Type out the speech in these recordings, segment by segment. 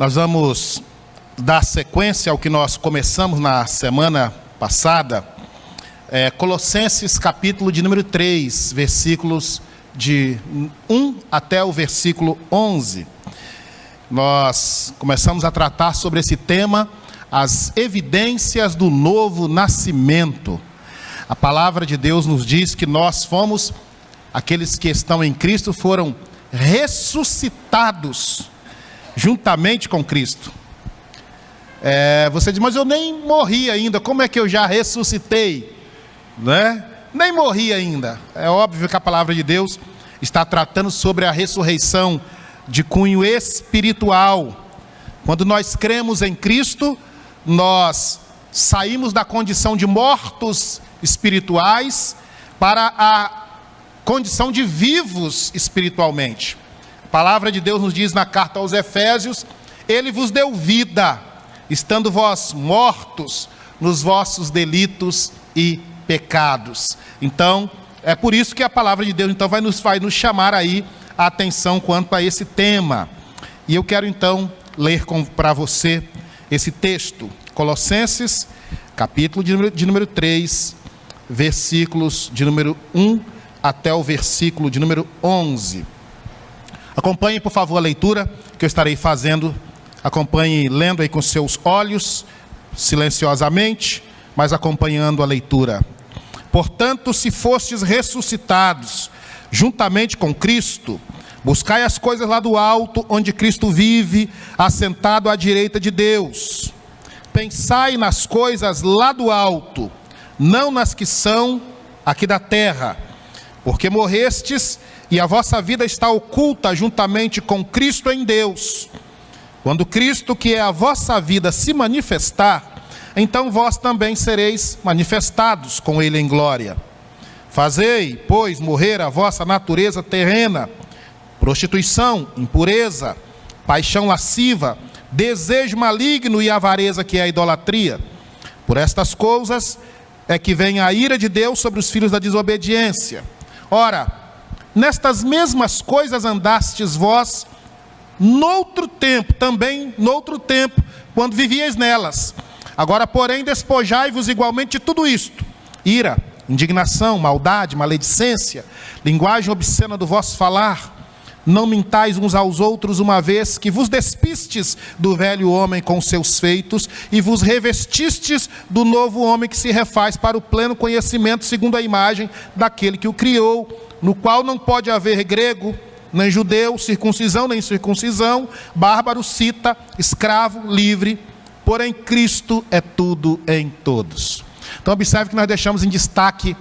Nós vamos dar sequência ao que nós começamos na semana passada, Colossenses capítulo de número 3, versículos de 1 até o versículo 11. Nós começamos a tratar sobre esse tema, as evidências do novo nascimento. A palavra de Deus nos diz que nós fomos, aqueles que estão em Cristo, foram ressuscitados juntamente com Cristo. Você diz, mas eu nem morri ainda, como é que eu já ressuscitei? Né? Nem morri ainda. É óbvio que a palavra de Deus está tratando sobre a ressurreição de cunho espiritual. Quando nós cremos em Cristo, nós saímos da condição de mortos espirituais para a condição de vivos espiritualmente. A palavra de Deus nos diz na carta aos Efésios: Ele vos deu vida, estando vós mortos nos vossos delitos e pecados. Então, é por isso que a palavra de Deus então vai nos chamar aí a atenção quanto a esse tema. E eu quero então ler para você esse texto, Colossenses, capítulo de número 3, versículos de número 1 até o versículo de número 11. Acompanhe, por favor, a leitura que eu estarei fazendo. Acompanhe lendo aí com seus olhos, silenciosamente, mas acompanhando a leitura. Portanto, se fostes ressuscitados juntamente com Cristo, buscai as coisas lá do alto, onde Cristo vive, assentado à direita de Deus. Pensai nas coisas lá do alto, não nas que são aqui da terra, porque morrestes e a vossa vida está oculta juntamente com Cristo em Deus. Quando Cristo, que é a vossa vida, se manifestar, então vós também sereis manifestados com Ele em glória. Fazei, pois, morrer a vossa natureza terrena: prostituição, impureza, paixão lasciva, desejo maligno e avareza, que é a idolatria. Por estas coisas é que vem a ira de Deus sobre os filhos da desobediência. Ora, nestas mesmas coisas andastes vós noutro tempo, quando vivíeis nelas. Agora, porém, despojai-vos igualmente de tudo isto: ira, indignação, maldade, maledicência, linguagem obscena do vosso falar. Não mintais uns aos outros, uma vez que vos despistes do velho homem com seus feitos e vos revestistes do novo homem, que se refaz para o pleno conhecimento segundo a imagem daquele que o criou, no qual não pode haver grego nem judeu, circuncisão nem incircuncisão, bárbaro, cita, escravo, livre, porém Cristo é tudo em todos. Então observe que nós deixamos em destaque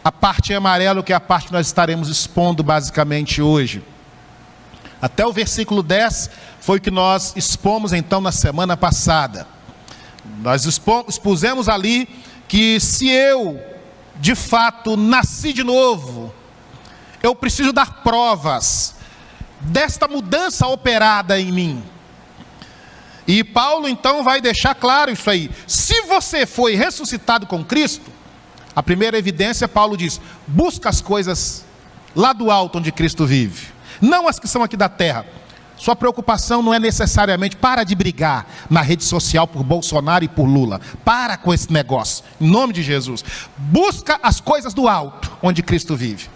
a parte em amarelo, que é a parte que nós estaremos expondo basicamente hoje. Até o versículo 10 foi o que nós expomos então na semana passada. Nós expusemos ali que se eu de fato nasci de novo, eu preciso dar provas desta mudança operada em mim. E Paulo então vai deixar claro isso aí. Se você foi ressuscitado com Cristo, a primeira evidência, Paulo diz: busca as coisas lá do alto, onde Cristo vive, não as que são aqui da terra. Sua preocupação não é necessariamente: para de brigar na rede social por Bolsonaro e por Lula. Para com esse negócio, em nome de Jesus. Busca as coisas do alto, onde Cristo vive.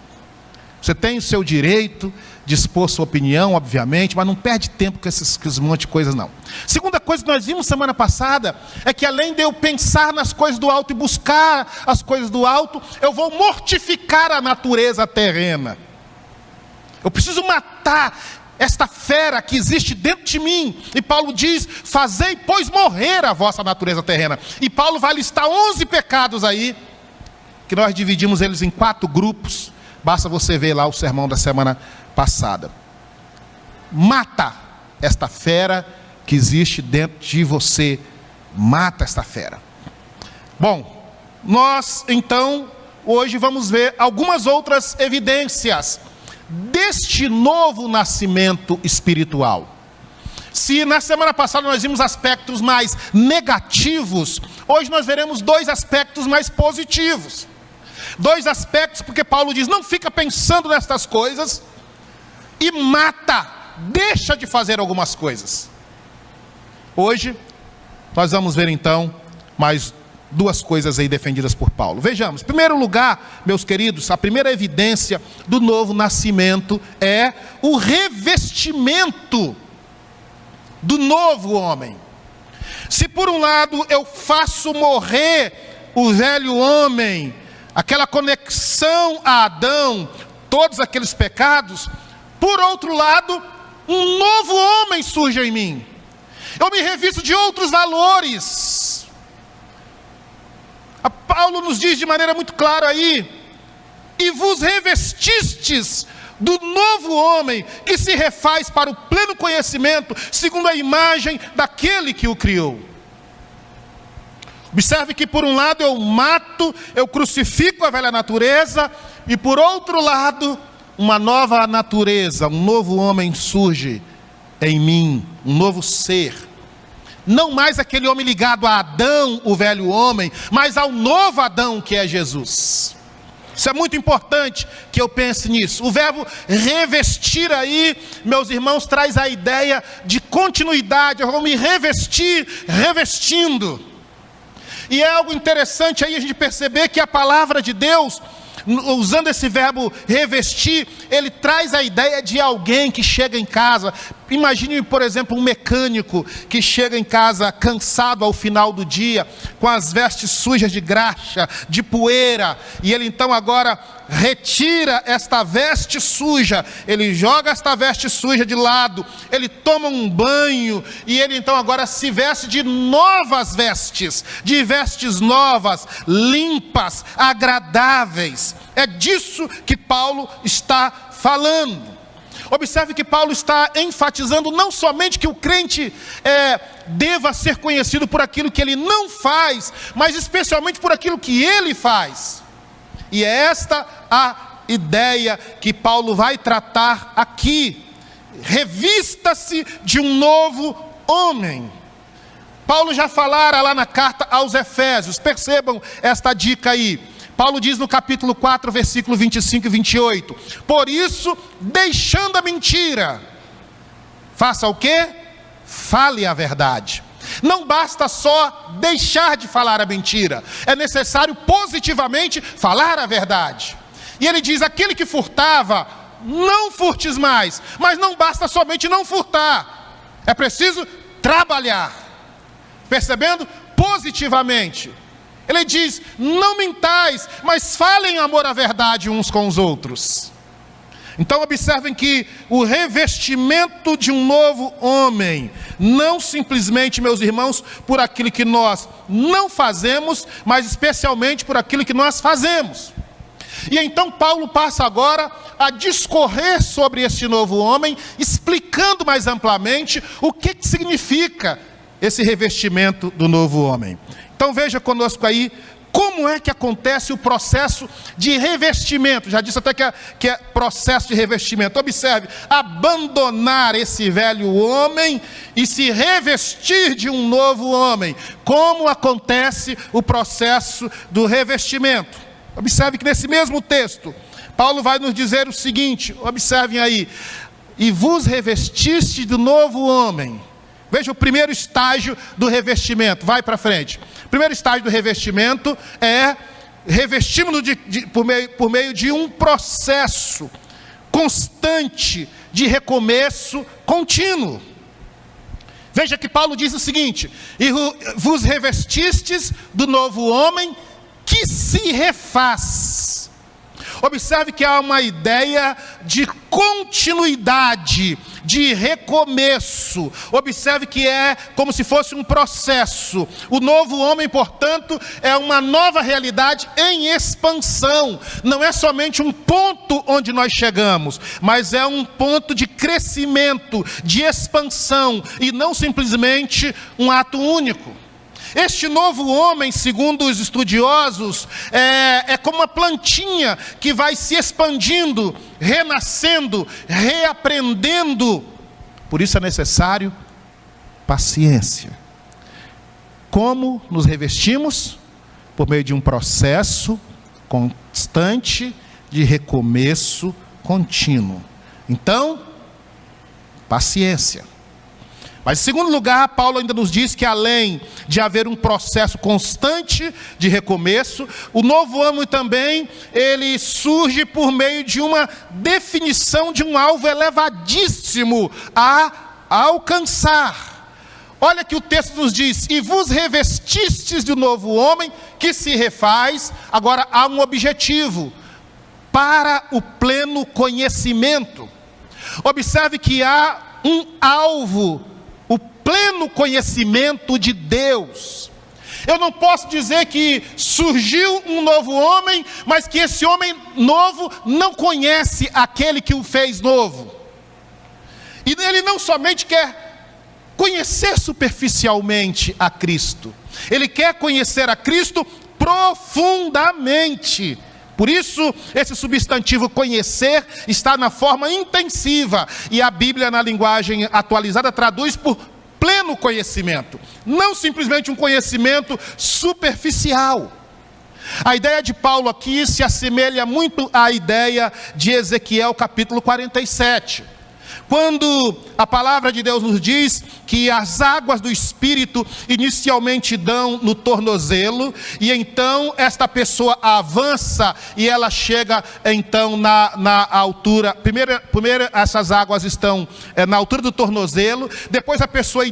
Você tem o seu direito de expor sua opinião, obviamente, mas não perde tempo com esse monte de coisas, não. Segunda coisa que nós vimos semana passada é que, além de eu pensar nas coisas do alto e buscar as coisas do alto, eu vou mortificar a natureza terrena. Eu preciso matar esta fera que existe dentro de mim. E Paulo diz: fazei, pois, morrer a vossa natureza terrena. E Paulo vai listar 11 pecados aí, que nós dividimos eles em 4 grupos. Basta você ver lá o sermão da semana passada. Mata esta fera que existe dentro de você. Mata esta fera. Bom, nós então hoje vamos ver algumas outras evidências deste novo nascimento espiritual. Se na semana passada nós vimos aspectos mais negativos, hoje nós veremos 2 aspectos mais positivos. 2 aspectos, porque Paulo diz: não fica pensando nestas coisas e mata, deixa de fazer algumas coisas. Hoje, nós vamos ver então mais duas coisas aí defendidas por Paulo. Vejamos, em primeiro lugar, meus queridos, a primeira evidência do novo nascimento é o revestimento do novo homem. Se por um lado eu faço morrer o velho homem, aquela conexão a Adão, todos aqueles pecados, por outro lado, um novo homem surge em mim. Eu me revisto de outros valores. Paulo nos diz de maneira muito clara aí: e vos revestistes do novo homem, que se refaz para o pleno conhecimento, segundo a imagem daquele que o criou. Observe que por um lado eu mato, eu crucifico a velha natureza, e por outro lado, uma nova natureza, um novo homem surge em mim, um novo ser. Não mais aquele homem ligado a Adão, o velho homem, mas ao novo Adão que é Jesus. Isso é muito importante que eu pense nisso. O verbo revestir aí, meus irmãos, traz a ideia de continuidade. Eu vou me revestir, revestindo. E é algo interessante aí a gente perceber que a palavra de Deus, usando esse verbo revestir, ele traz a ideia de alguém que chega em casa. Imagine, por exemplo, um mecânico que chega em casa cansado ao final do dia, com as vestes sujas de graxa, de poeira, e ele então agora retira esta veste suja, ele joga esta veste suja de lado, ele toma um banho, e ele então agora se veste de novas vestes, de vestes novas, limpas, agradáveis. É disso que Paulo está falando. Observe que Paulo está enfatizando não somente que o crente deva ser conhecido por aquilo que ele não faz, mas especialmente por aquilo que ele faz. E é esta a ideia que Paulo vai tratar aqui. Revista-se de um novo homem. Paulo já falara lá na carta aos Efésios, percebam esta dica aí. Paulo diz no capítulo 4, versículo 25 e 28, por isso, deixando a mentira, faça o quê? Fale a verdade. Não basta só deixar de falar a mentira, é necessário positivamente falar a verdade. E ele diz, aquele que furtava, não furtes mais, mas não basta somente não furtar, é preciso trabalhar, percebendo? Positivamente. Ele diz, não mintais, mas falem amor à verdade uns com os outros. Então observem que o revestimento de um novo homem, não simplesmente, meus irmãos, por aquilo que nós não fazemos, mas especialmente por aquilo que nós fazemos. E então Paulo passa agora a discorrer sobre este novo homem, explicando mais amplamente o que significa esse revestimento do novo homem. Então veja conosco aí, como é que acontece o processo de revestimento. Já disse até que é processo de revestimento. Observe, abandonar esse velho homem e se revestir de um novo homem. Como acontece o processo do revestimento? Observe que nesse mesmo texto, Paulo vai nos dizer o seguinte, observem aí, e vos revestiste do novo homem. Veja o primeiro estágio do revestimento, vai para frente. O primeiro estágio do revestimento é revestimos-nos por meio de um processo constante de recomeço contínuo. Veja que Paulo diz o seguinte, e vos revestistes do novo homem que se refaz. Observe que há uma ideia de continuidade, de recomeço. Observe que é como se fosse um processo. O novo homem, portanto, é uma nova realidade em expansão. Não é somente um ponto onde nós chegamos, mas é um ponto de crescimento, de expansão, e não simplesmente um ato único. Este novo homem, segundo os estudiosos, é como uma plantinha que vai se expandindo, renascendo, reaprendendo. Por isso é necessário paciência. Como nos revestimos? Por meio de um processo constante de recomeço contínuo. Então, paciência. Mas em segundo lugar, Paulo ainda nos diz que além de haver um processo constante de recomeço, o novo homem também, ele surge por meio de uma definição de um alvo elevadíssimo a alcançar. Olha que o texto nos diz: e vos revestistes de um novo homem que se refaz. Agora há um objetivo: para o pleno conhecimento. Observe que há um alvo: o pleno conhecimento de Deus. Eu não posso dizer que surgiu um novo homem, mas que esse homem novo não conhece aquele que o fez novo. E ele não somente quer conhecer superficialmente a Cristo, ele quer conhecer a Cristo profundamente. Por isso, esse substantivo conhecer está na forma intensiva, e a Bíblia, na linguagem atualizada, traduz por pleno conhecimento, não simplesmente um conhecimento superficial. A ideia de Paulo aqui se assemelha muito à ideia de Ezequiel capítulo 47. Quando a palavra de Deus nos diz que as águas do Espírito inicialmente dão no tornozelo, e então esta pessoa avança e ela chega então na altura, primeiro essas águas estão na altura do tornozelo, depois a pessoa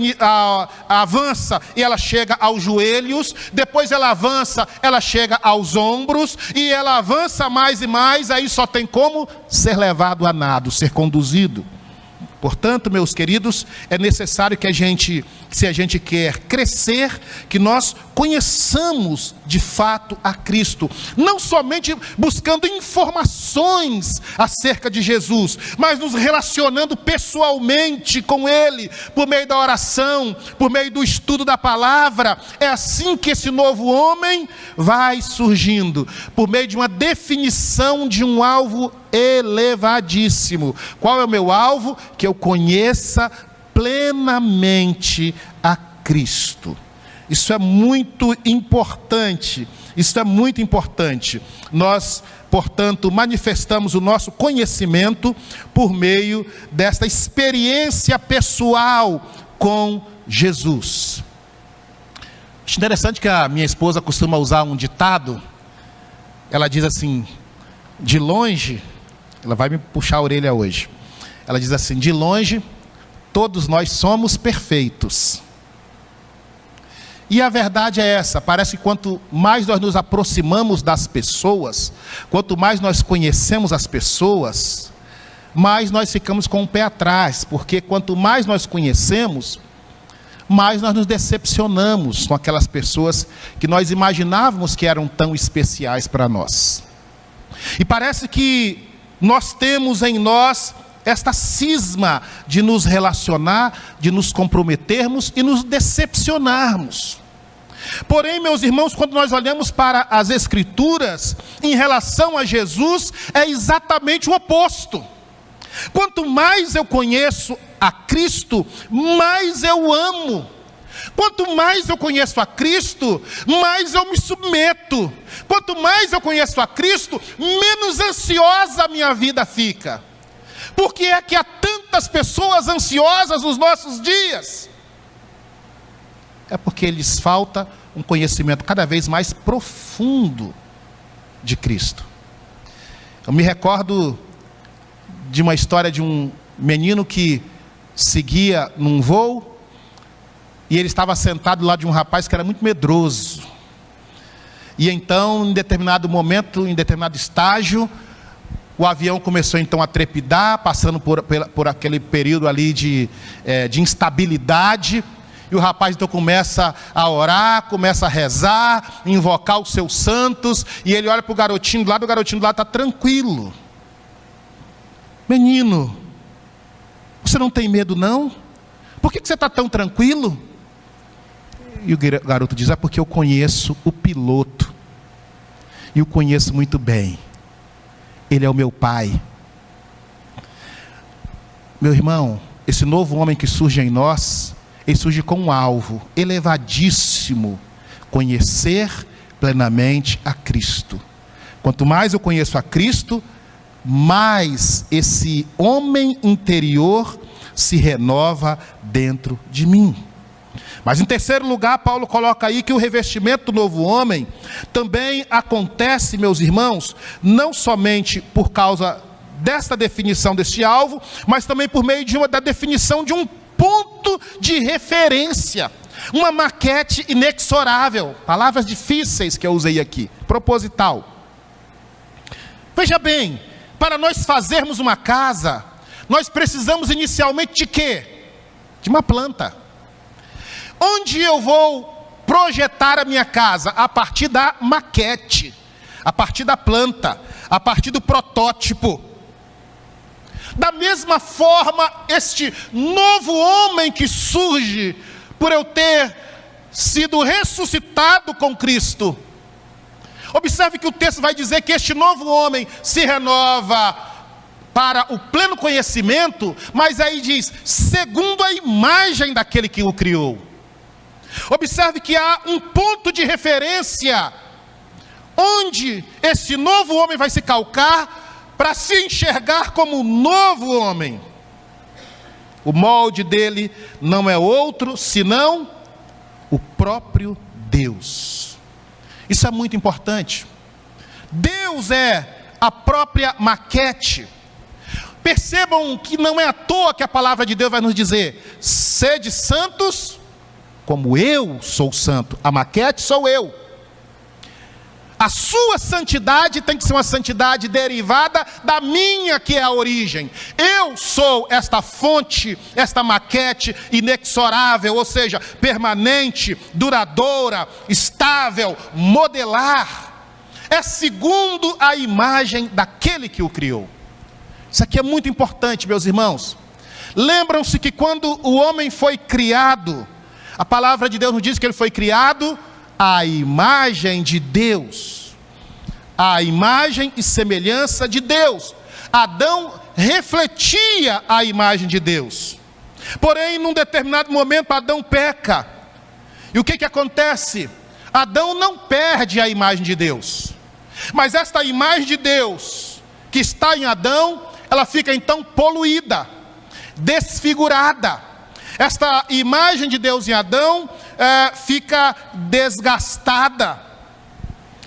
avança e ela chega aos joelhos, depois ela avança, ela chega aos ombros, e ela avança mais e mais, aí só tem como ser levado a nado, ser conduzido. Portanto, meus queridos, é necessário que se a gente quer crescer, que nós conheçamos de fato a Cristo, não somente buscando informações acerca de Jesus, mas nos relacionando pessoalmente com Ele, por meio da oração, por meio do estudo da palavra. É assim que esse novo homem vai surgindo, por meio de uma definição de um alvo elevadíssimo. Qual é o meu alvo? Que eu conheça plenamente a Cristo. Isso é muito importante. Isso é muito importante. Nós, portanto, manifestamos o nosso conhecimento por meio desta experiência pessoal com Jesus. Acho interessante que a minha esposa costuma usar um ditado. Ela diz assim: de longe, ela vai me puxar a orelha hoje. Ela diz assim: de longe, todos nós somos perfeitos. E a verdade é essa: parece que quanto mais nós nos aproximamos das pessoas, quanto mais nós conhecemos as pessoas, mais nós ficamos com o pé atrás, porque quanto mais nós conhecemos, mais nós nos decepcionamos com aquelas pessoas que nós imaginávamos que eram tão especiais para nós. E parece que nós temos em nós esta cisma de nos relacionar, de nos comprometermos e nos decepcionarmos. Porém, meus irmãos, quando nós olhamos para as Escrituras, em relação a Jesus, é exatamente o oposto. Quanto mais eu conheço a Cristo, mais eu amo. Quanto mais eu conheço a Cristo, mais eu me submeto. Quanto mais eu conheço a Cristo, menos ansiosa a minha vida fica. Por que é que há tantas pessoas ansiosas nos nossos dias? É porque lhes falta um conhecimento cada vez mais profundo de Cristo. Eu me recordo de uma história de um menino que seguia num voo, e ele estava sentado lá de um rapaz que era muito medroso. E então, em determinado momento, em determinado estágio, o avião começou então a trepidar, passando por aquele período ali de instabilidade. E o rapaz então começa a orar, começa a rezar, invocar os seus santos. E ele olha para o garotinho do lado, o garotinho do lado está tranquilo. Menino, você não tem medo não? Por que você está tão tranquilo? E o garoto diz: é porque eu conheço o piloto. E o conheço muito bem. Ele é o meu pai. Meu irmão, esse novo homem que surge em nós, ele surge com um alvo elevadíssimo: conhecer plenamente a Cristo. Quanto mais eu conheço a Cristo, mais esse homem interior se renova dentro de mim. Mas em terceiro lugar, Paulo coloca aí que o revestimento do novo homem também acontece, meus irmãos, não somente por causa desta definição deste alvo, mas também por meio da definição de um ponto de referência, uma maquete inexorável. Palavras difíceis que eu usei aqui, proposital. Veja bem, para nós fazermos uma casa, nós precisamos inicialmente de quê? De uma planta. Onde eu vou projetar a minha casa? A partir da maquete, a partir da planta, a partir do protótipo. Da mesma forma, este novo homem que surge por eu ter sido ressuscitado com Cristo. Observe que o texto vai dizer que este novo homem se renova para o pleno conhecimento, mas aí diz, segundo a imagem daquele que o criou. Observe que há um ponto de referência, onde esse novo homem vai se calcar, para se enxergar como um novo homem. O molde dele não é outro, senão o próprio Deus. Isso é muito importante. Deus é a própria maquete. Percebam que não é à toa que a palavra de Deus vai nos dizer, sede santos, como eu sou santo. A maquete sou eu. A sua santidade tem que ser uma santidade derivada da minha, que é a origem. Eu sou esta fonte, esta maquete inexorável, ou seja, permanente, duradoura, estável, modelar. É segundo a imagem daquele que o criou. Isso aqui é muito importante, meus irmãos. Lembram-se que quando o homem foi criado, a palavra de Deus nos diz que ele foi criado à imagem de Deus, à imagem e semelhança de Deus. Adão refletia a imagem de Deus. Porém, num determinado momento, Adão peca. E o que acontece? Adão não perde a imagem de Deus, mas esta imagem de Deus que está em Adão, ela fica então poluída, desfigurada. Esta imagem de Deus em Adão fica desgastada.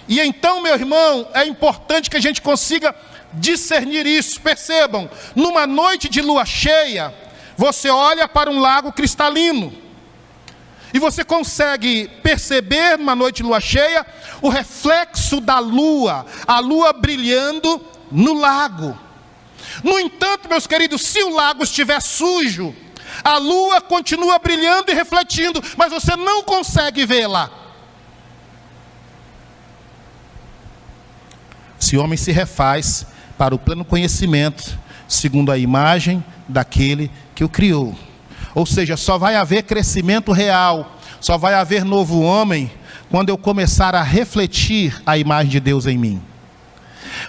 E então, meu irmão, é importante que a gente consiga discernir isso. Percebam, numa noite de lua cheia, você olha para um lago cristalino, e você consegue perceber, numa noite de lua cheia, o reflexo da lua, a lua brilhando no lago. No entanto, meus queridos, se o lago estiver sujo, a lua continua brilhando e refletindo, mas você não consegue vê-la. Esse homem se refaz para o pleno conhecimento, segundo a imagem daquele que o criou. Ou seja, só vai haver crescimento real, só vai haver novo homem, quando eu começar a refletir a imagem de Deus em mim.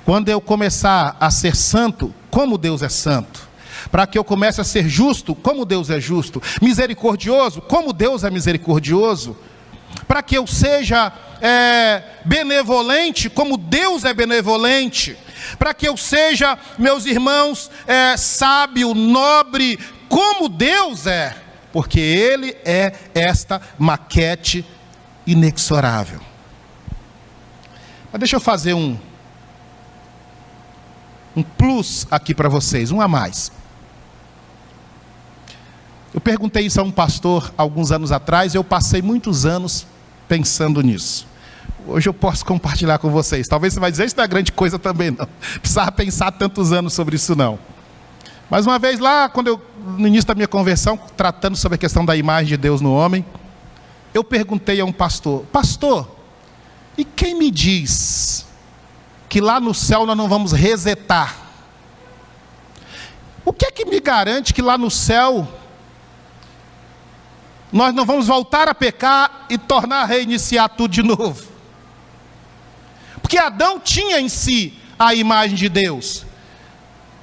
Quando eu começar a ser santo, como Deus é santo. Para que eu comece a ser justo, como Deus é justo, misericordioso, como Deus é misericordioso, para que eu seja benevolente, como Deus é benevolente, para que eu seja, meus irmãos, sábio, nobre, como Deus é, porque Ele é esta maquete inexorável. Mas deixa eu fazer um plus aqui para vocês, um a mais. Eu perguntei isso a um pastor alguns anos atrás, e eu passei muitos anos pensando nisso. Hoje eu posso compartilhar com vocês. Talvez você vai dizer, isso não é grande coisa também não. Precisava pensar tantos anos sobre isso não. Mas uma vez lá, no início da minha conversão, tratando sobre a questão da imagem de Deus no homem, eu perguntei a um pastor, pastor, e quem me diz que lá no céu nós não vamos resetar? O que é que me garante que lá no céu nós não vamos voltar a pecar e tornar a reiniciar tudo de novo? Porque Adão tinha em si a imagem de Deus,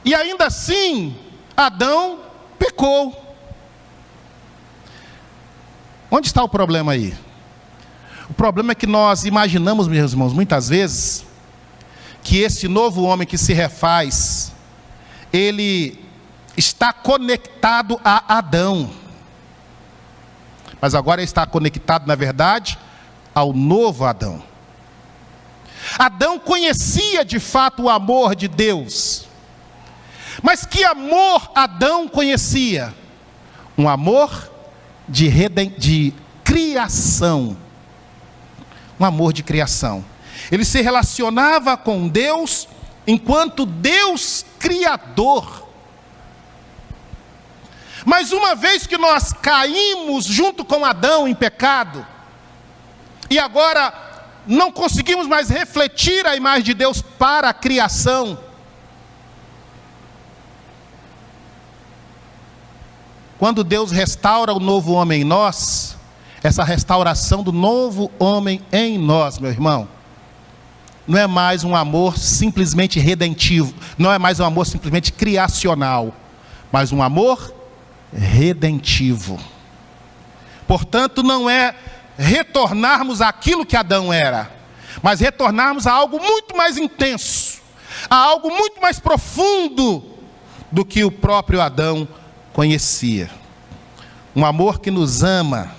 e ainda assim Adão pecou. Onde está o problema aí? O problema é que nós imaginamos, meus irmãos, muitas vezes, que esse novo homem que se refaz, ele está conectado a Adão. Mas agora está conectado, na verdade, ao novo Adão. Adão conhecia de fato o amor de Deus. Mas que amor Adão conhecia? Um amor de criação. Um amor de criação. Ele se relacionava com Deus enquanto Deus Criador. Mas uma vez que nós caímos junto com Adão em pecado, e agora não conseguimos mais refletir a imagem de Deus para a criação, quando Deus restaura o novo homem em nós, essa restauração do novo homem em nós, meu irmão, não é mais um amor simplesmente redentivo, não é mais um amor simplesmente criacional, mas um amor redentivo. Portanto, não é retornarmos àquilo que Adão era, mas retornarmos a algo muito mais intenso, a algo muito mais profundo do que o próprio Adão conhecia. Um amor que nos ama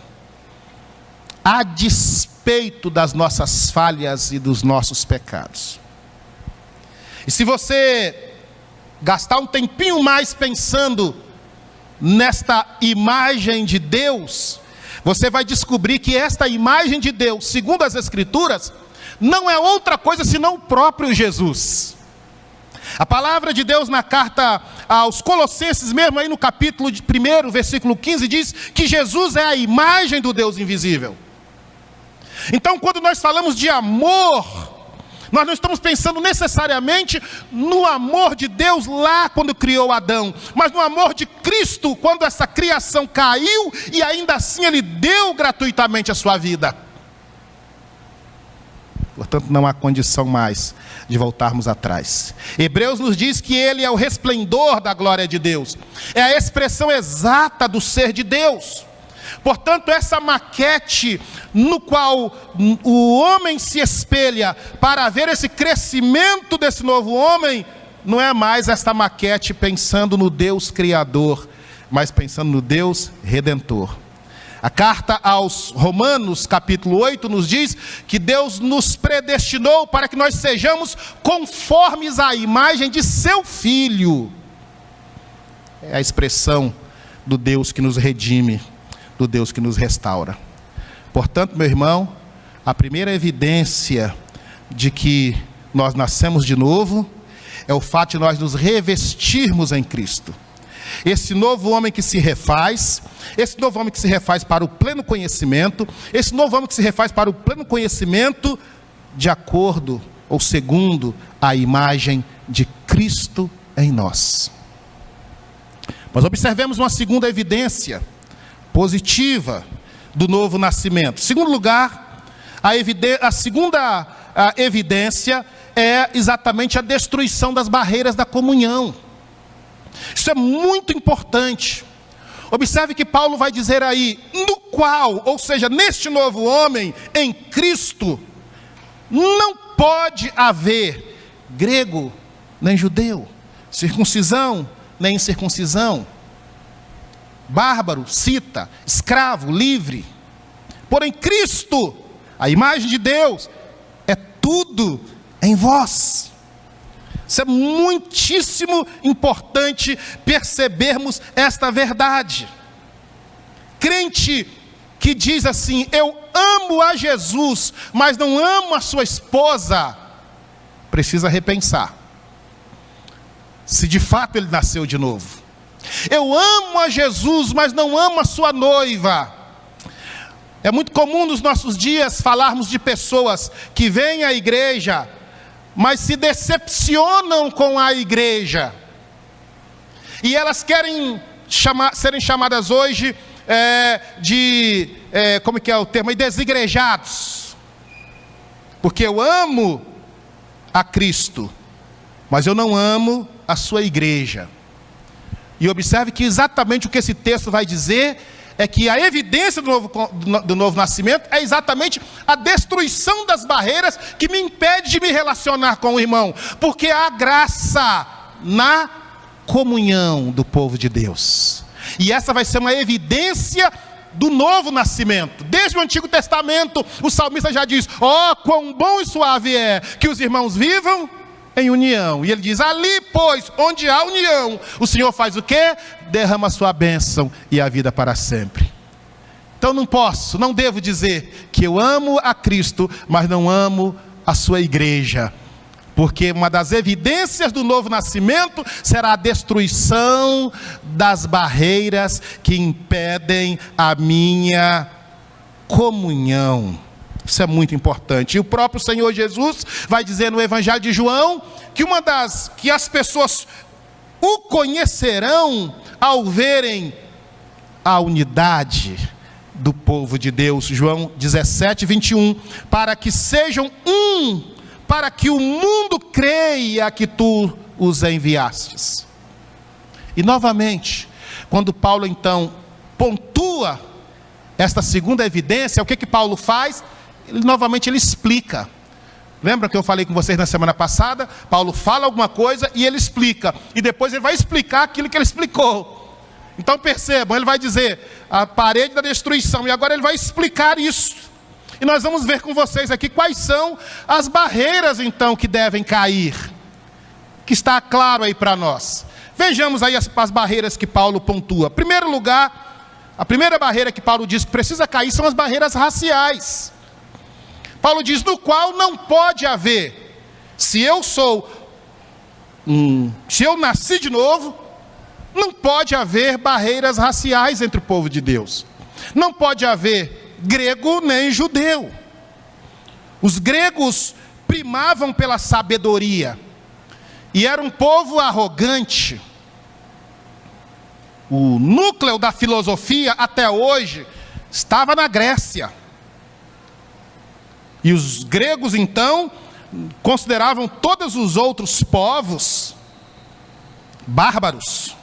a despeito das nossas falhas e dos nossos pecados. E se você gastar um tempinho mais pensando nesta imagem de Deus, você vai descobrir que esta imagem de Deus, segundo as Escrituras, não é outra coisa senão o próprio Jesus. A palavra de Deus na carta aos Colossenses, mesmo aí no capítulo 1, versículo 15, diz que Jesus é a imagem do Deus invisível. Então, quando nós falamos de amor, nós não estamos pensando necessariamente no amor de Deus lá quando criou Adão, mas no amor de Cristo quando essa criação caiu e ainda assim Ele deu gratuitamente a sua vida. Portanto, não há condição mais de voltarmos atrás. Hebreus nos diz que Ele é o resplendor da glória de Deus, é a expressão exata do ser de Deus. Portanto, essa maquete no qual o homem se espelha para ver esse crescimento desse novo homem, não é mais esta maquete pensando no Deus Criador, mas pensando no Deus Redentor. A carta aos Romanos, capítulo 8, nos diz que Deus nos predestinou para que nós sejamos conformes à imagem de seu Filho. É a expressão do Deus que nos redime, do Deus que nos restaura. Portanto, meu irmão, a primeira evidência de que nós nascemos de novo é o fato de nós nos revestirmos em Cristo. Esse novo homem que se refaz, esse novo homem que se refaz para o pleno conhecimento, esse novo homem que se refaz para o pleno conhecimento de acordo ou segundo a imagem de Cristo em nós. Mas observemos uma segunda evidência positiva do novo nascimento. Em segundo lugar, a segunda evidência é exatamente a destruição das barreiras da comunhão. Isso é muito importante. Observe que Paulo vai dizer aí, no qual, ou seja, neste novo homem, em Cristo, não pode haver grego nem judeu, circuncisão nem incircuncisão, bárbaro, cita, escravo, livre. Porém, Cristo, a imagem de Deus, é tudo em vós. Isso é muitíssimo importante percebermos esta verdade. Crente que diz assim, eu amo a Jesus, mas não amo a sua esposa, precisa repensar se de fato ele nasceu de novo. Eu amo a Jesus, mas não amo a sua noiva. É muito comum nos nossos dias falarmos de pessoas que vêm à igreja, mas se decepcionam com a igreja. E elas querem serem chamadas hoje como que é o termo? Desigrejados. Porque eu amo a Cristo, mas eu não amo a sua igreja. E observe que exatamente o que esse texto vai dizer é que a evidência do novo nascimento é exatamente a destruição das barreiras que me impede de me relacionar com o irmão. Porque há graça na comunhão do povo de Deus. E essa vai ser uma evidência do novo nascimento. Desde o Antigo Testamento, o salmista já diz: ó, quão bom e suave é que os irmãos vivam em união. E ele diz: ali, pois, onde há união, o Senhor faz o quê? Derrama a sua bênção e a vida para sempre. Então não devo dizer que eu amo a Cristo, mas não amo a sua igreja. Porque uma das evidências do novo nascimento será a destruição das barreiras que impedem a minha comunhão. Isso é muito importante. E o próprio Senhor Jesus vai dizer no Evangelho de João que as pessoas o conhecerão ao verem a unidade do povo de Deus. João 17, 21. Para que sejam um, para que o mundo creia que tu os enviastes. E novamente, quando Paulo então pontua esta segunda evidência, o que Paulo faz? Novamente ele explica. Lembra que eu falei com vocês na semana passada? Paulo fala alguma coisa e ele explica. E depois ele vai explicar aquilo que ele explicou. Então percebam, ele vai dizer a parede da destruição. E agora ele vai explicar isso. E nós vamos ver com vocês aqui quais são as barreiras então que devem cair. Que está claro aí para nós. Vejamos aí as barreiras que Paulo pontua. Em primeiro lugar, a primeira barreira que Paulo diz que precisa cair são as barreiras raciais. Paulo diz: no qual não pode haver, se eu nasci de novo, não pode haver barreiras raciais entre o povo de Deus. Não pode haver grego nem judeu. Os gregos primavam pela sabedoria e era um povo arrogante. O núcleo da filosofia até hoje estava na Grécia. E os gregos então consideravam todos os outros povos bárbaros.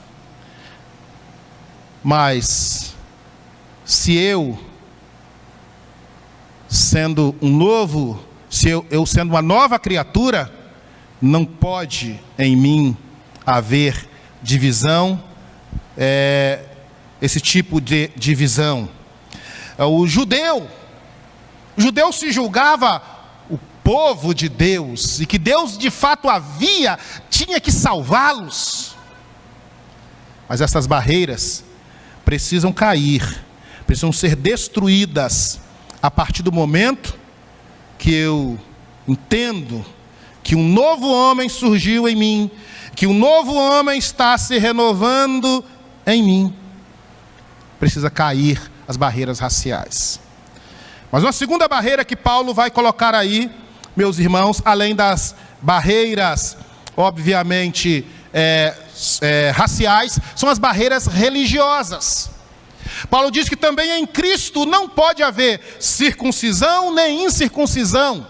Mas se eu sendo uma nova criatura, não pode em mim haver divisão, esse tipo de divisão. O judeu se julgava o povo de Deus, e que Deus de fato tinha que salvá-los. Mas essas barreiras precisam cair, precisam ser destruídas, a partir do momento que eu entendo que um novo homem surgiu em mim, que um novo homem está se renovando em mim, precisa cair as barreiras raciais. Mas uma segunda barreira que Paulo vai colocar aí, meus irmãos, além das barreiras, obviamente, raciais, são as barreiras religiosas. Paulo diz que também em Cristo não pode haver circuncisão nem incircuncisão.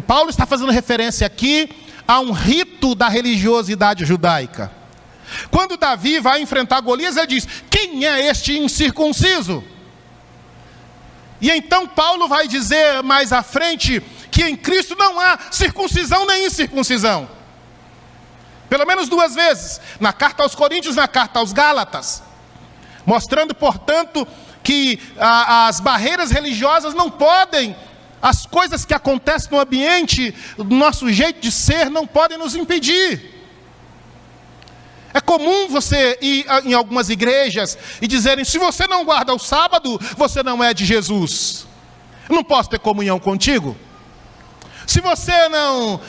Paulo está fazendo referência aqui a um rito da religiosidade judaica. Quando Davi vai enfrentar Golias, ele diz: quem é este incircunciso? E então Paulo vai dizer mais à frente que em Cristo não há circuncisão nem incircuncisão. Pelo menos duas vezes, na carta aos Coríntios e na carta aos Gálatas. Mostrando, portanto, que as barreiras religiosas não podem, as coisas que acontecem no ambiente, do nosso jeito de ser, não podem nos impedir. É comum você ir em algumas igrejas e dizerem: se você não guarda o sábado, você não é de Jesus. Eu não posso ter comunhão contigo. Se você não,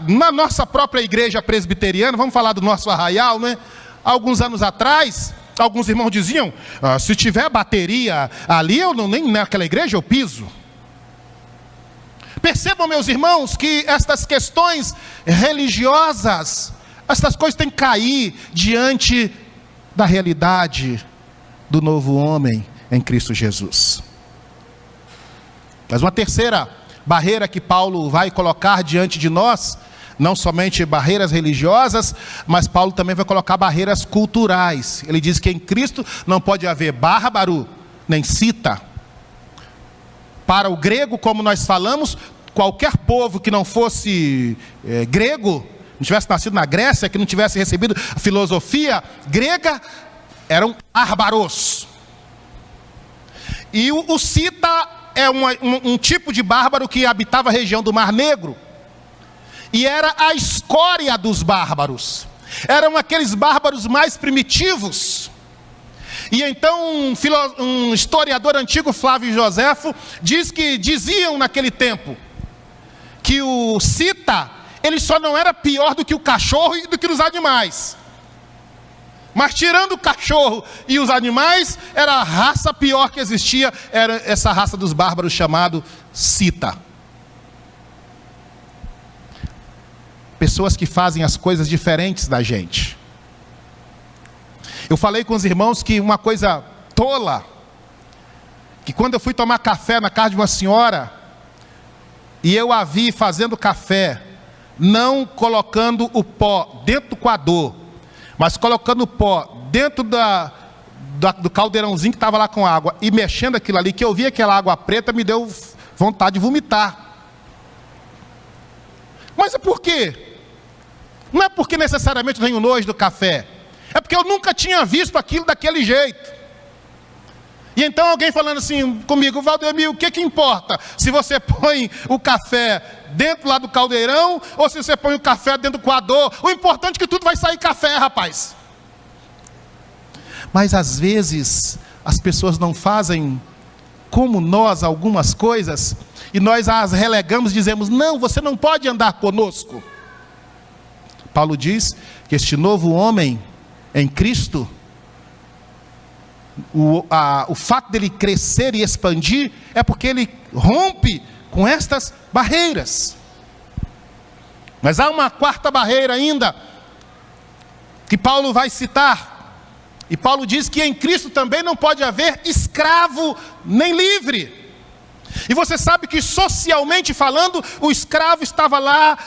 na nossa própria igreja presbiteriana, vamos falar do nosso arraial, né? Alguns anos atrás, alguns irmãos diziam: se tiver bateria ali, nem naquela igreja eu piso. Percebam, meus irmãos, que estas questões religiosas, essas coisas têm que cair diante da realidade do novo homem em Cristo Jesus. Mas uma terceira barreira que Paulo vai colocar diante de nós, não somente barreiras religiosas, mas Paulo também vai colocar barreiras culturais. Ele diz que em Cristo não pode haver bárbaro, nem cita. Para o grego, como nós falamos, qualquer povo que não fosse grego, não tivesse nascido na Grécia, que não tivesse recebido a filosofia grega, eram bárbaros. E o cita é um tipo de bárbaro que habitava a região do Mar Negro. E era a escória dos bárbaros. Eram aqueles bárbaros mais primitivos. E então um historiador antigo, Flávio Joséfo, diz que diziam naquele tempo que o cita, ele só não era pior do que o cachorro e do que os animais. Mas tirando o cachorro e os animais, era a raça pior que existia, era essa raça dos bárbaros chamado cita. Pessoas que fazem as coisas diferentes da gente. Eu falei com os irmãos que uma coisa tola, que quando eu fui tomar café na casa de uma senhora, e eu a vi fazendo café, não colocando o pó dentro do coador, mas colocando o pó dentro do caldeirãozinho que estava lá com água, e mexendo aquilo ali, que eu vi aquela água preta, me deu vontade de vomitar. Mas é por quê? Não é porque necessariamente eu tenho nojo do café, é porque eu nunca tinha visto aquilo daquele jeito. E então alguém falando assim comigo: Valdemir, o que importa? Se você põe o café dentro lá do caldeirão, ou se você põe o café dentro do coador? O importante é que tudo vai sair café, rapaz. Mas às vezes as pessoas não fazem como nós algumas coisas, e nós as relegamos, dizemos: não, você não pode andar conosco. Paulo diz que este novo homem em Cristo, o fato dele crescer e expandir, é porque ele rompe com estas barreiras. Mas há uma quarta barreira ainda, que Paulo vai citar. E Paulo diz que em Cristo também não pode haver escravo nem livre. E você sabe que socialmente falando, o escravo estava lá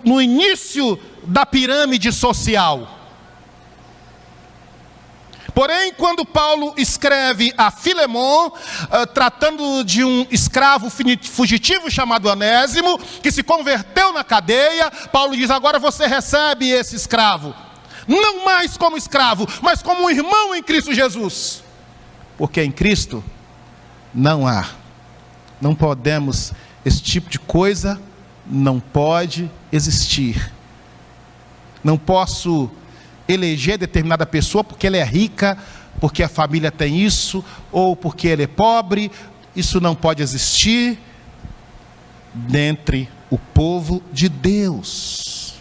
no início da pirâmide social. Porém, quando Paulo escreve a Filemon, tratando de um escravo fugitivo chamado Onésimo, que se converteu na cadeia, Paulo diz: agora você recebe esse escravo, não mais como escravo, mas como um irmão em Cristo Jesus. Porque em Cristo não podemos, esse tipo de coisa não pode existir. Não posso eleger determinada pessoa porque ela é rica, porque a família tem isso, ou porque ele é pobre. Isso não pode existir dentre o povo de Deus.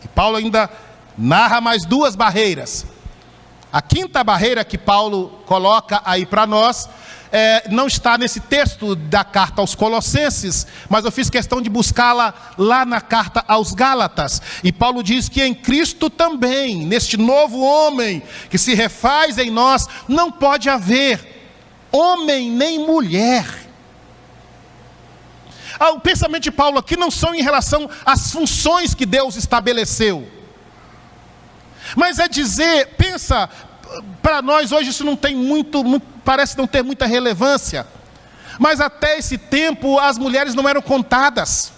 E Paulo ainda narra mais duas barreiras. A quinta barreira que Paulo coloca aí para nós, não está nesse texto da carta aos Colossenses, mas eu fiz questão de buscá-la lá na carta aos Gálatas. E Paulo diz que em Cristo também, neste novo homem que se refaz em nós, não pode haver homem nem mulher. O pensamento de Paulo aqui não são em relação às funções que Deus estabeleceu, mas é dizer, pensa, para nós hoje isso não tem parece não ter muita relevância, mas até esse tempo as mulheres não eram contadas.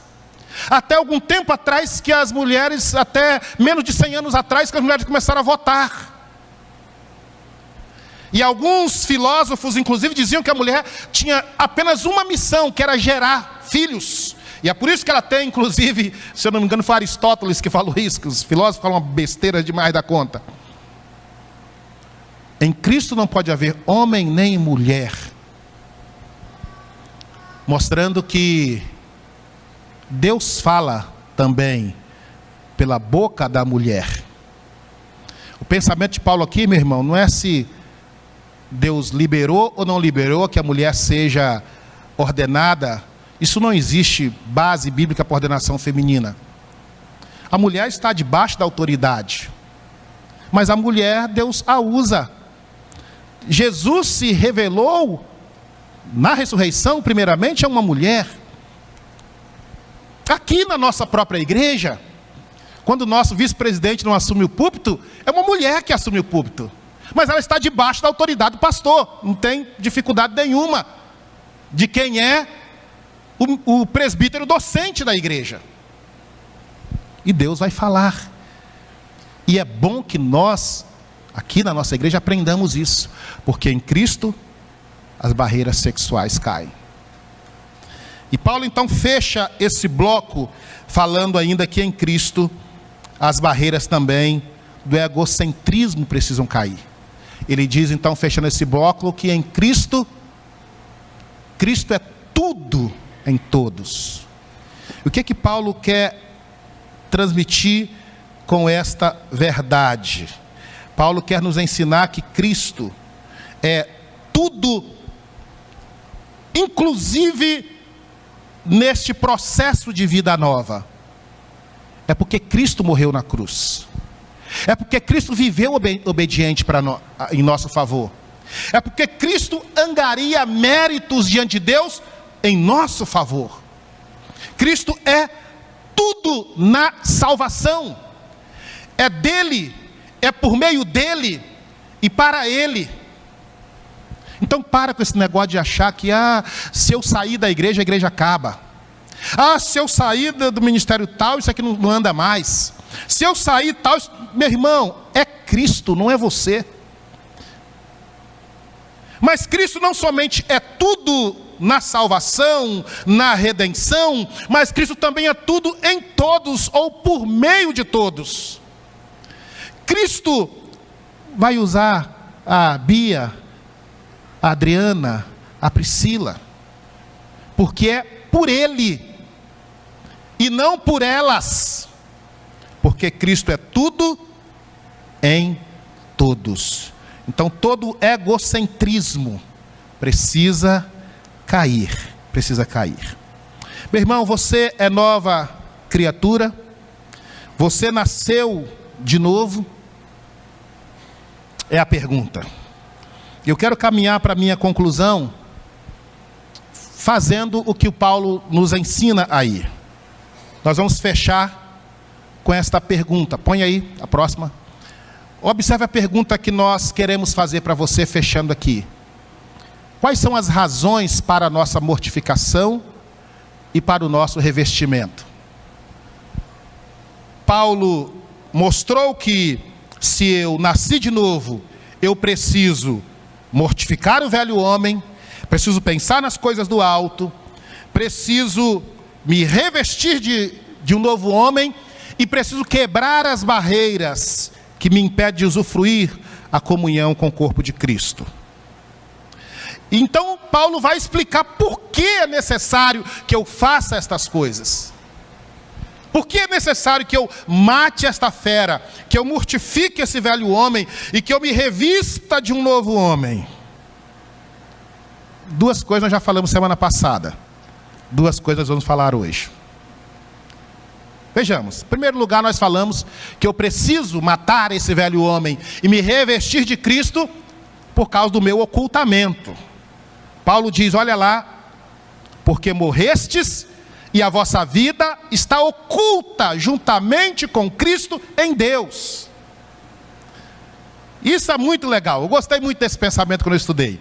Até algum tempo atrás que as mulheres, até menos de 100 anos atrás, que as mulheres começaram a votar. E alguns filósofos inclusive diziam que a mulher tinha apenas uma missão, que era gerar filhos. E é por isso que ela tem, inclusive, se eu não me engano foi Aristóteles que falou isso, que os filósofos falam uma besteira demais da conta. Em Cristo não pode haver homem nem mulher, mostrando que Deus fala também pela boca da mulher. O pensamento de Paulo aqui, meu irmão, não é se Deus liberou ou não liberou que a mulher seja ordenada. Isso não existe base bíblica para ordenação feminina. A mulher está debaixo da autoridade, mas a mulher, Deus a usa. Jesus se revelou na ressurreição, primeiramente, a uma mulher. Aqui na nossa própria igreja, quando o nosso vice-presidente não assume o púlpito, é uma mulher que assume o púlpito, mas ela está debaixo da autoridade do pastor. Não tem dificuldade nenhuma de quem é o presbítero docente da igreja. e Deus vai falar. E é bom que nós, aqui na nossa igreja, aprendamos isso, porque em Cristo as barreiras sexuais caem. E Paulo então fecha esse bloco falando ainda que em Cristo as barreiras também do egocentrismo precisam cair. Ele diz então, fechando esse bloco, que em Cristo é tudo em todos. O que Paulo quer transmitir com esta verdade? Paulo quer nos ensinar que Cristo é tudo, inclusive neste processo de vida nova. É porque Cristo morreu na cruz. É porque Cristo viveu obediente em nosso favor. É porque Cristo angaria méritos diante de Deus em nosso favor. Cristo é tudo na salvação. É dele, é por meio dele e para ele. Então para com esse negócio de achar que se eu sair da igreja, a igreja acaba. Se eu sair do ministério tal, isso aqui não anda mais. Se eu sair tal, meu irmão, é Cristo, não é você. Mas Cristo não somente é tudo na salvação, na redenção, mas Cristo também é tudo em todos, ou por meio de todos. Cristo vai usar a Bia, a Adriana, a Priscila, porque é por Ele, e não por elas, porque Cristo é tudo em todos. Então todo egocentrismo precisa cair. Meu irmão, você é nova criatura, você nasceu de novo? É a pergunta. Eu quero caminhar para a minha conclusão, fazendo o que o Paulo nos ensina aí. Nós vamos fechar com esta pergunta. Põe aí a próxima. Observe a pergunta que nós queremos fazer para você, fechando aqui. Quais são as razões para a nossa mortificação e para o nosso revestimento? Paulo mostrou que se eu nasci de novo, eu preciso mortificar o velho homem, preciso pensar nas coisas do alto, preciso me revestir de um novo homem e preciso quebrar as barreiras que me impedem de usufruir a comunhão com o corpo de Cristo. Então Paulo vai explicar por que é necessário que eu faça estas coisas. Por que é necessário que eu mate esta fera, que eu mortifique esse velho homem e que eu me revista de um novo homem? Duas coisas nós já falamos semana passada. Duas coisas nós vamos falar hoje. Vejamos, em primeiro lugar nós falamos que eu preciso matar esse velho homem e me revestir de Cristo por causa do meu ocultamento. Paulo diz, olha lá, porque morrestes e a vossa vida está oculta juntamente com Cristo em Deus. Isso é muito legal, eu gostei muito desse pensamento quando eu estudei.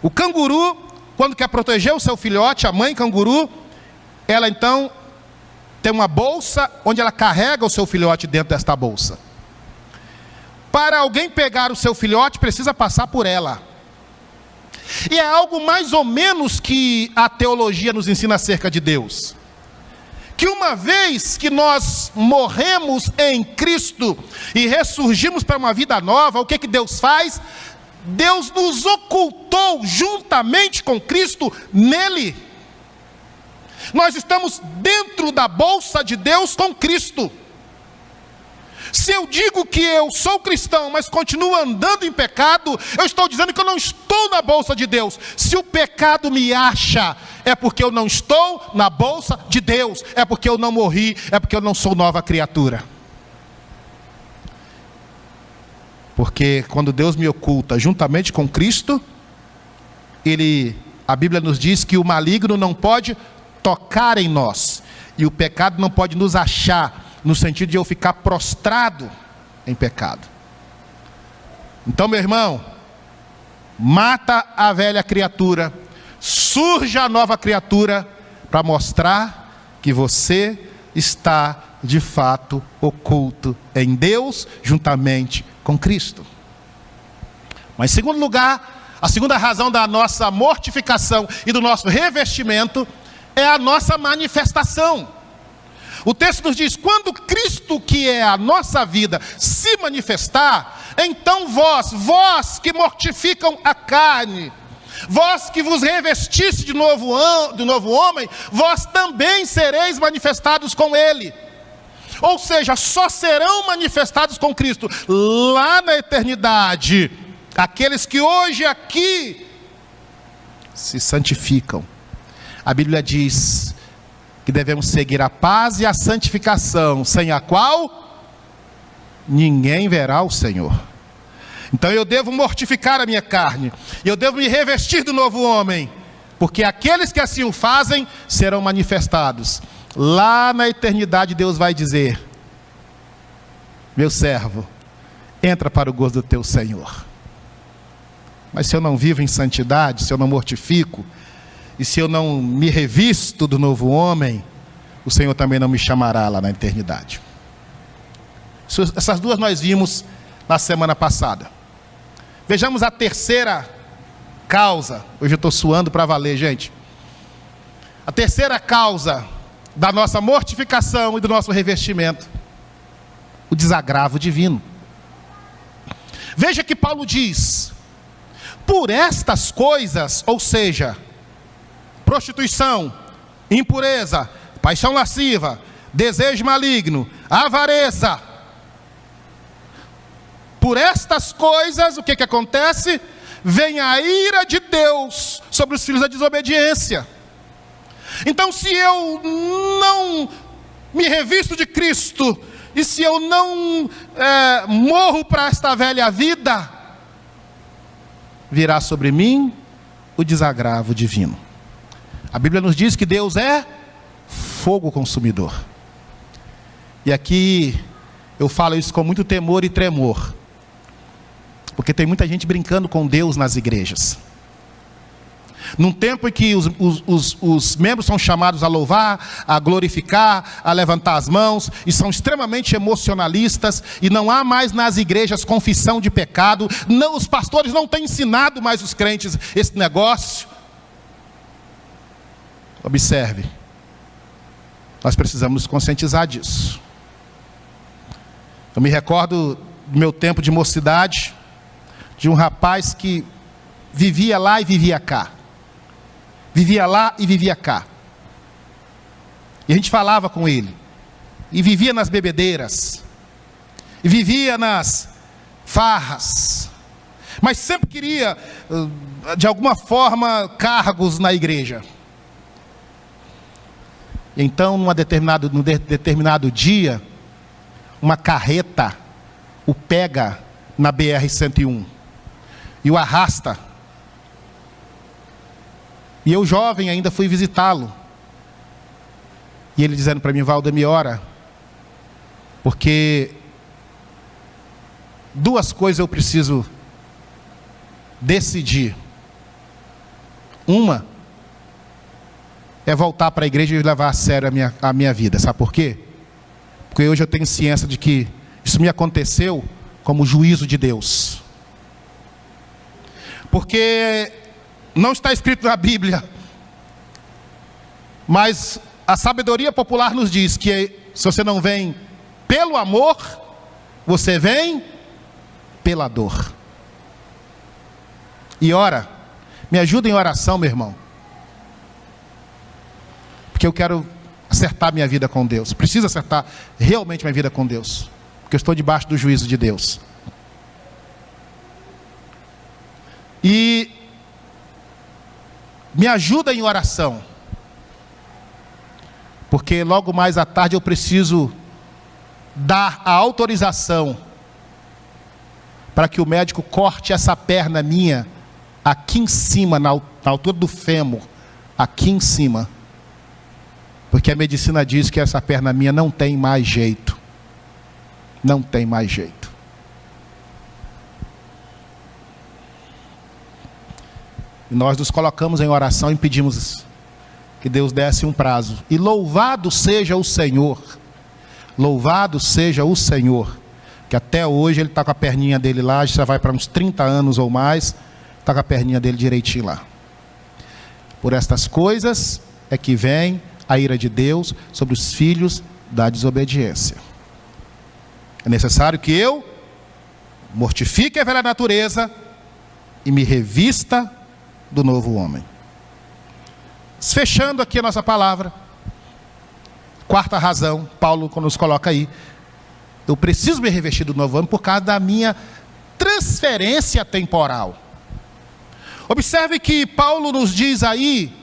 O canguru, quando quer proteger o seu filhote, a mãe canguru, ela então tem uma bolsa onde ela carrega o seu filhote dentro desta bolsa. Para alguém pegar o seu filhote, precisa passar por ela. E é algo mais ou menos que a teologia nos ensina acerca de Deus. Que uma vez que nós morremos em Cristo e ressurgimos para uma vida nova, o que Deus faz? Deus nos ocultou juntamente com Cristo nele. Nós estamos dentro da bolsa de Deus com Cristo. Se eu digo que eu sou cristão, mas continuo andando em pecado, eu estou dizendo que eu não estou na bolsa de Deus. Se o pecado me acha, é porque eu não estou na bolsa de Deus, é porque eu não morri, é porque eu não sou nova criatura. Porque quando Deus me oculta juntamente com Cristo, a Bíblia nos diz que o maligno não pode tocar em nós, e o pecado não pode nos achar, no sentido de eu ficar prostrado em pecado. Então, meu irmão, mata a velha criatura, surja a nova criatura, para mostrar que você está de fato oculto em Deus, juntamente com Cristo. Mas em segundo lugar, a segunda razão da nossa mortificação e do nosso revestimento é a nossa manifestação. O texto nos diz: quando Cristo, que é a nossa vida, se manifestar, então vós que mortificam a carne, vós que vos revestiste de novo homem, vós também sereis manifestados com Ele. Ou seja, só serão manifestados com Cristo lá na eternidade aqueles que hoje aqui se santificam. A Bíblia diz que devemos seguir a paz e a santificação, sem a qual ninguém verá o Senhor. Então eu devo mortificar a minha carne, eu devo me revestir do novo homem, porque aqueles que assim o fazem serão manifestados. Lá na eternidade Deus vai dizer: meu servo, entra para o gozo do teu Senhor. Mas se eu não vivo em santidade, se eu não mortifico, e se eu não me revisto do novo homem, o Senhor também não me chamará lá na eternidade. Essas duas nós vimos na semana passada. Vejamos a terceira causa. Hoje eu estou suando para valer, gente. A terceira causa da nossa mortificação e do nosso revestimento: o desagravo divino. Veja que Paulo diz: por estas coisas, ou seja, prostituição, impureza, paixão lasciva, desejo maligno, avareza. Por estas coisas, o que acontece? Vem a ira de Deus sobre os filhos da desobediência. Então, se eu não me revisto de Cristo, e se eu não morro para esta velha vida, virá sobre mim o desagravo divino. A Bíblia nos diz que Deus é fogo consumidor. E aqui eu falo isso com muito temor e tremor, porque tem muita gente brincando com Deus nas igrejas. Num tempo em que os membros são chamados a louvar, a glorificar, a levantar as mãos, e são extremamente emocionalistas, e não há mais nas igrejas confissão de pecado, não, os pastores não têm ensinado mais os crentes esse negócio. Observe, nós precisamos nos conscientizar disso. Eu me recordo do meu tempo de mocidade, de um rapaz que vivia lá e vivia cá. Vivia lá e vivia cá. E a gente falava com ele. E vivia nas bebedeiras. E vivia nas farras. Mas sempre queria, de alguma forma, cargos na igreja. Então, num determinado dia, uma carreta o pega na BR-101 e o arrasta. E eu, jovem, ainda fui visitá-lo. E ele dizendo para mim: Valdemir, ora, porque duas coisas eu preciso decidir. Uma é voltar para a igreja e levar a sério a minha vida. Sabe por quê? Porque hoje eu tenho ciência de que isso me aconteceu como juízo de Deus. Porque não está escrito na Bíblia, mas a sabedoria popular nos diz que se você não vem pelo amor, você vem pela dor. E ora, me ajuda em oração, meu irmão, porque eu quero acertar minha vida com Deus. Preciso acertar realmente minha vida com Deus, porque eu estou debaixo do juízo de Deus. E me ajuda em oração, porque logo mais à tarde eu preciso dar a autorização para que o médico corte essa perna minha aqui em cima, na altura do fêmur, aqui em cima, porque a medicina diz que essa perna minha não tem mais jeito. Não tem mais jeito. E nós nos colocamos em oração e pedimos que Deus desse um prazo. E louvado seja o Senhor, que até hoje ele está com a perninha dele lá, já vai para uns 30 anos ou mais, está com a perninha dele direitinho lá. Por estas coisas é que vem a ira de Deus sobre os filhos da desobediência. É necessário que eu mortifique a velha natureza e me revista do novo homem. Fechando aqui a nossa palavra, quarta razão, Paulo nos coloca aí: eu preciso me revestir do novo homem por causa da minha transferência temporal. Observe que Paulo nos diz aí: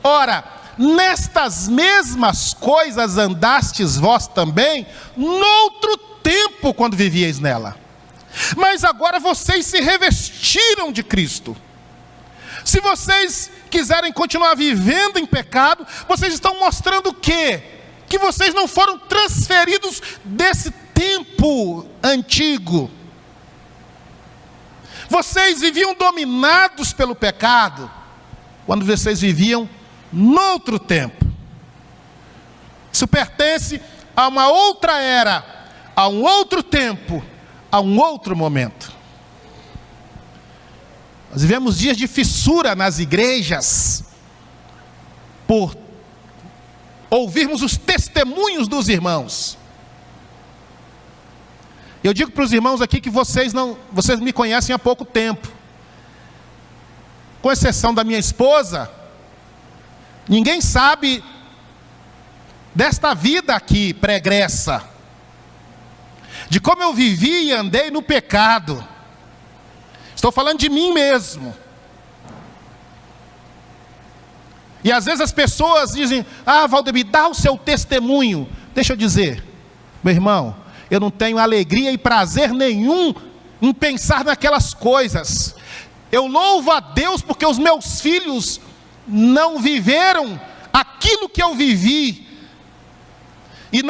ora, nestas mesmas coisas andastes vós também, noutro tempo, quando vivieis nela. Mas agora vocês se revestiram de Cristo. Se vocês quiserem continuar vivendo em pecado, vocês estão mostrando o quê? Que vocês não foram transferidos desse tempo antigo. Vocês viviam dominados pelo pecado, quando vocês viviam noutro tempo. Isso pertence a uma outra era, a um outro tempo, a um outro momento. Nós vivemos dias de fissura nas igrejas, por ouvirmos os testemunhos dos irmãos. Eu digo para os irmãos aqui que vocês me conhecem há pouco tempo. Com exceção da minha esposa, ninguém sabe desta vida aqui pregressa, de como eu vivi e andei no pecado. Estou falando de mim mesmo. E às vezes as pessoas dizem: ah, Valdemir, dá o seu testemunho. Deixa eu dizer, meu irmão, eu não tenho alegria e prazer nenhum em pensar naquelas coisas. Eu louvo a Deus porque os meus filhos não viveram aquilo que eu vivi. E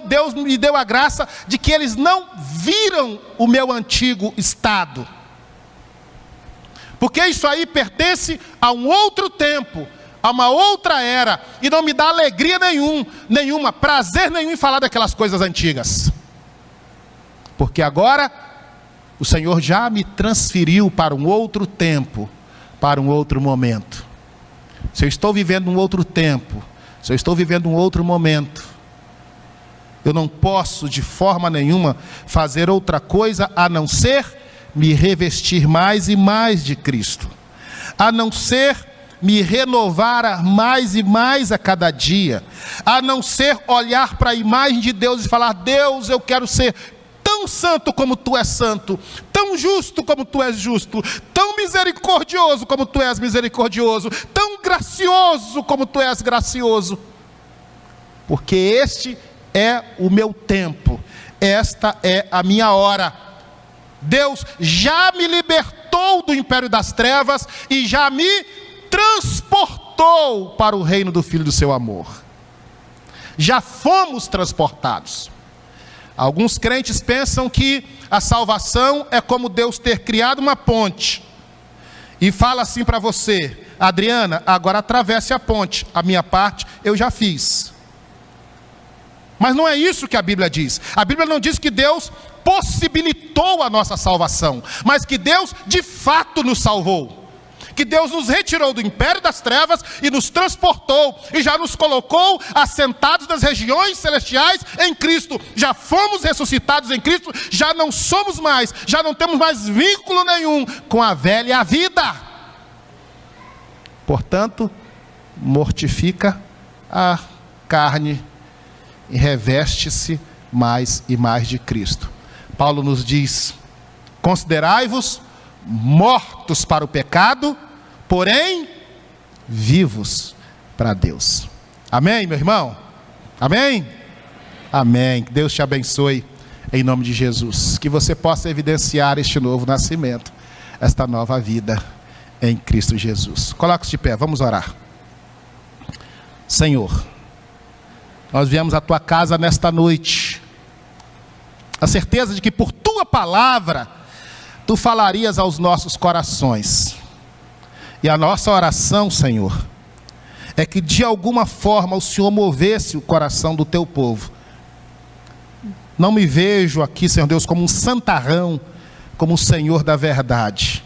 Deus me deu a graça de que eles não viram o meu antigo estado. Porque isso aí pertence a um outro tempo, a uma outra era, e não me dá alegria nenhuma, prazer nenhum em falar daquelas coisas antigas. Porque agora o Senhor já me transferiu para um outro tempo, para um outro momento. Se eu estou vivendo um outro tempo, se eu estou vivendo um outro momento, eu não posso de forma nenhuma fazer outra coisa a não ser me revestir mais e mais de Cristo, a não ser me renovar mais e mais a cada dia, a não ser olhar para a imagem de Deus e falar: Deus, eu quero ser tão santo como tu és santo, tão justo como tu és justo, tão misericordioso como tu és misericordioso, tão gracioso como tu és gracioso. Porque este é o meu tempo, esta é a minha hora. Deus já me libertou do império das trevas e já me transportou para o reino do Filho do seu amor. Já fomos transportados. Alguns crentes pensam que a salvação é como Deus ter criado uma ponte e fala assim para você: Adriana, agora atravesse a ponte, a minha parte eu já fiz. Mas não é isso que a Bíblia diz. A Bíblia não diz que Deus possibilitou a nossa salvação, mas que Deus de fato nos salvou. Que Deus nos retirou do império das trevas e nos transportou, e já nos colocou assentados nas regiões celestiais em Cristo. Já fomos ressuscitados em Cristo, já não somos mais, já não temos mais vínculo nenhum com a velha vida. Portanto, mortifica a carne e reveste-se mais e mais de Cristo. Paulo nos diz: considerai-vos mortos para o pecado, porém vivos para Deus. Amém, meu irmão? Amém? Amém. Que Deus te abençoe em nome de Jesus. Que você possa evidenciar este novo nascimento, esta nova vida em Cristo Jesus. Coloque-se de pé, vamos orar. Senhor, nós viemos à tua casa nesta noite, a certeza de que por tua palavra tu falarias aos nossos corações. E a nossa oração, Senhor, é que de alguma forma o Senhor movesse o coração do teu povo. Não me vejo aqui, Senhor Deus, como um santarrão, como um Senhor da verdade,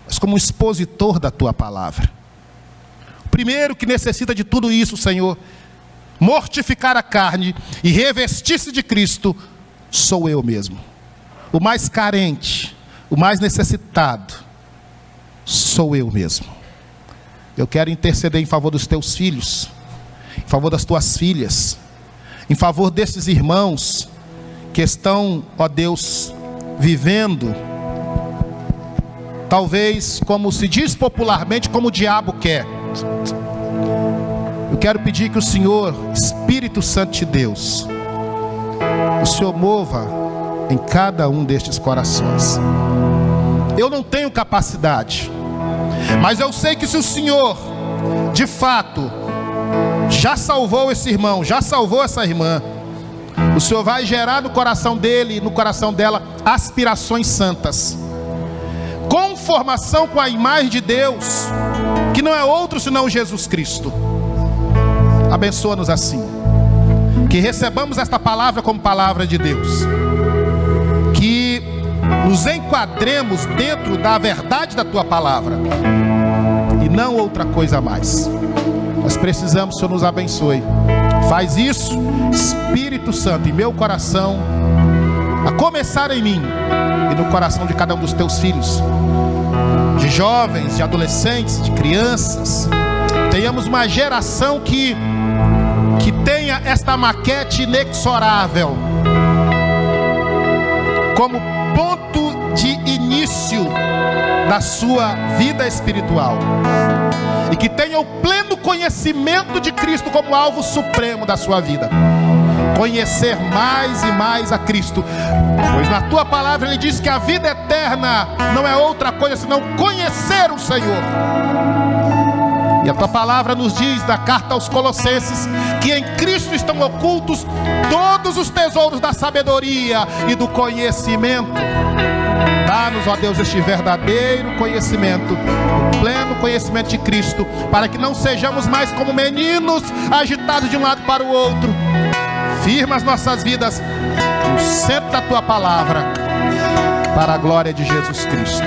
mas como um expositor da tua palavra. O primeiro que necessita de tudo isso, Senhor, mortificar a carne e revestir-se de Cristo, sou eu mesmo. O mais carente, o mais necessitado, sou eu mesmo. Eu quero interceder em favor dos teus filhos, em favor das tuas filhas, em favor desses irmãos que estão, ó Deus, vivendo, talvez como se diz popularmente, como o diabo quer. Eu quero pedir que o Senhor, Espírito Santo de Deus, o Senhor mova em cada um destes corações. Eu não tenho capacidade, mas eu sei que se o Senhor, de fato, já salvou esse irmão, já salvou essa irmã, o Senhor vai gerar no coração dele e no coração dela aspirações santas, conformação com a imagem de Deus, que não é outro senão Jesus Cristo. Abençoa-nos assim, que recebamos esta palavra como palavra de Deus, que nos enquadremos dentro da verdade da tua palavra e não outra coisa mais. Nós precisamos, Senhor, nos abençoe. Faz isso, Espírito Santo, em meu coração, a começar em mim e no coração de cada um dos teus filhos, de jovens, de adolescentes, de crianças. Tenhamos uma geração que tenha esta maquete inexorável como ponto de início da sua vida espiritual, e que tenha o pleno conhecimento de Cristo como alvo supremo da sua vida. Conhecer mais e mais a Cristo, pois na tua palavra ele diz que a vida eterna não é outra coisa senão conhecer o Senhor. E a tua palavra nos diz, na carta aos Colossenses, que em Cristo estão ocultos todos os tesouros da sabedoria e do conhecimento. Dá-nos, ó Deus, este verdadeiro conhecimento, o pleno conhecimento de Cristo, para que não sejamos mais como meninos agitados de um lado para o outro. Firma as nossas vidas no centro da tua palavra, para a glória de Jesus Cristo.